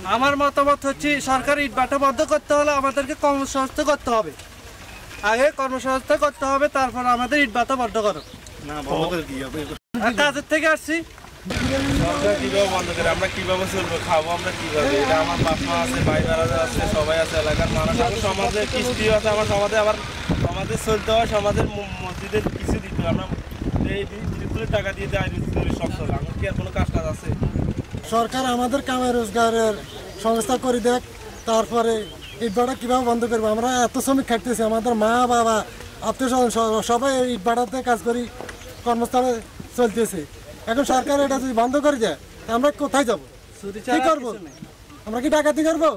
আমার মতামত হচ্ছে সরকার ইটভাটা বন্ধ করতে হলে আমাদেরকে কর্মসংস্থান করতে হবে। আগে কর্মসংস্থান করতে হবে, তারপর আমাদের ইটভাটা বন্ধ করো। কাজের থেকে আসছি। সরকার কিভাবে বন্ধ করে আমরা কিভাবে চলবো, খাবো আমরা কিভাবে? এটা আমার বাবা আছে, ভাই বেড়াতে আছে, সবাই আছে, এলাকার মানুষ আছে, সমাজের কিস্তি আছে, আমার সমাজে আবার সমাজে চলতে হয়, সমাজের মসজিদের কিছু দিতে হয়। আমরা এই টাকা দিয়ে দেয় সব চলে, আমার কি আর কোনো কাজ টাজ আছে? সরকার আমাদের কামাই রোজগারের সংস্থা করে দেখ, তারপরে ইটভাটা কীভাবে বন্ধ করবো? আমরা এত শ্রমিক খাটতেছি, আমাদের মা বাবা আত্মীয় স্বজন সবাই ইটভাটাতে কাজ করি, কর্মস্থলে চলতেছে। এখন সরকার এটা যদি বন্ধ করে দেয় আমরা কোথায় যাবো, কি করবো? আমরা কি ডাকাতি করবো?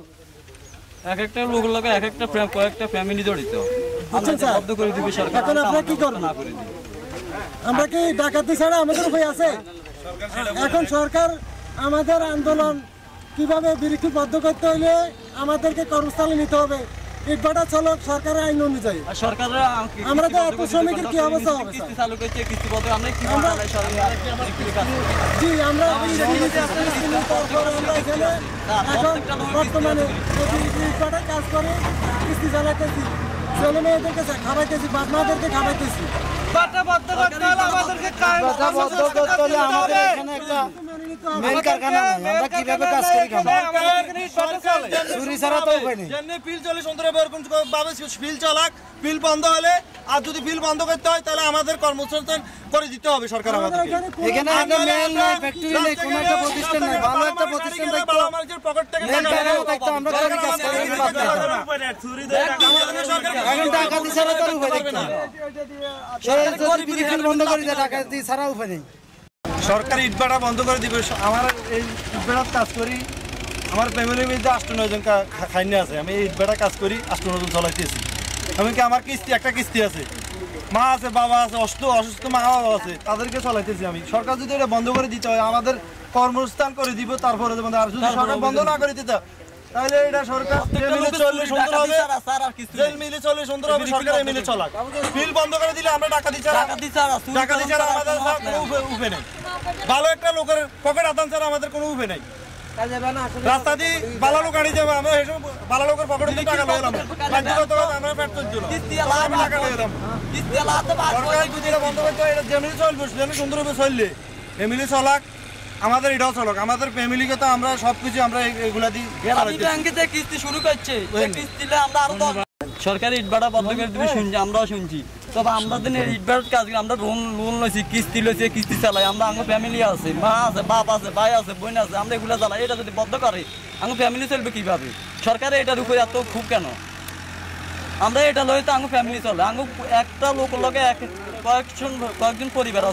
এক একটা লোক লাগে, এক একটা কয়েকটা ফ্যামিলি জড়িত। এখন আমরা কি করবো? আমরা কি ডাকাতি ছাড়া আমাদের উপায় আছে? এখন সরকার আমাদের আন্দোলন কিভাবে বিরোধী বদ্ধ করতে হইলে আমাদেরকে কর্মস্থলে নিতে হবে। ইটভাটা চলক সরকারের আইন অনুযায়ী। আমরা তো এত শ্রমিকের কি অবস্থা হবে? জি, আমরা এখন বর্তমানে ইটভাটা কাজ করে কিস্তি চালাইতেছি, ছেলে মেয়েদেরকে খাওয়াইতেছি, বাপ মাদেরকে খাওয়াইতেছি। বিল বন্ধ হলে আর যদি বিল বন্ধ করতে হয় তাহলে আমাদের কর্মসংস্থান করে দিতে হবে সরকার আমাদের। এখানে একটা মেল নাই, ফ্যাক্টরি নেই, কোনো একটা প্রতিষ্ঠান নাই, ভালো একটা প্রতিষ্ঠান থাকতো পকেট থেকে আমরা করে কাজ করি। এখন ডাকাতি ছাড়া তো উপায় দেখতে হবে। বন্ধ করে দেয়, ডাকাতি ছাড়া উপায় নেই। সরকার ইটভাটা বন্ধ করে দিবে। আমার এই ইটভাটার কাজ করি, আমার ফ্যামিলির মধ্যে 8-9 জন খাইনি আছে। আমি এই ইটভাটা কাজ করি, 8-9 জন চলাইতেছি। এমনকি আমার একটা কিস্তি আছে, মা আছে, বাবা আছে, অসুস্থ মা বাবা আছে, তাদেরকে চলাইতেছি আমি। সরকার যদি এটা বন্ধ করে দিতে হয়, আমাদের কর্মস্থান করে দিব, তারপরে আর যদি সরকার বন্ধ না করে দিতে তাহলে এটা সরকার মিলে চললে সুন্দর হবে, মিলে চললে সুন্দর হবে, সরকার মিলে চলাক। বিল বন্ধ করে দিলে আমরা ডাকাতি ছাড়া আমাদের কোনো উপায় নেই। ভালো একটা লোকের পকেট আদান ছাড়া আমাদের কোনো উপায় নেই। রাস্তা দিয়ে ভালো লোক আনি যাবো, আমরা এসব ভালো লোকের পকেটে টাকা লইলাম, আমরা পেট চলছিল টাকা লইলাম। সরকার যদি এটা বন্ধ করতে হয়, এটা যেমনি চলবে সুন্দরভাবে চললে এমনি চলাক, আমাদের এটাও চলক, আমাদের ফ্যামিলিকে তো আমরা সবকিছু আমরা এগুলা দিই। কিস্তি শুরু করছে, সরকারি ইটভাটা বন্ধ করে দিবে শুনছি, আমরাও শুনছি। তবে আমাদের ইটভাটার কাজ আমরা লোন লইছি, কিস্তি লইছি, কিস্তি চালাই। আমরা আমার ফ্যামিলি আছে, মা আছে, বাপ আছে, ভাই আছে, বোন আছে, আমরা এগুলো চালাই। এটা যদি বন্ধ করে আমার ফ্যামিলি চলবে কিভাবে? সরকারের এটার উপরে এত খুব কেন? আমরা এটা লইতে আমার ফ্যামিলি চলে, আমার একটা লোক লগে কয়েকজন পরিবার আছে।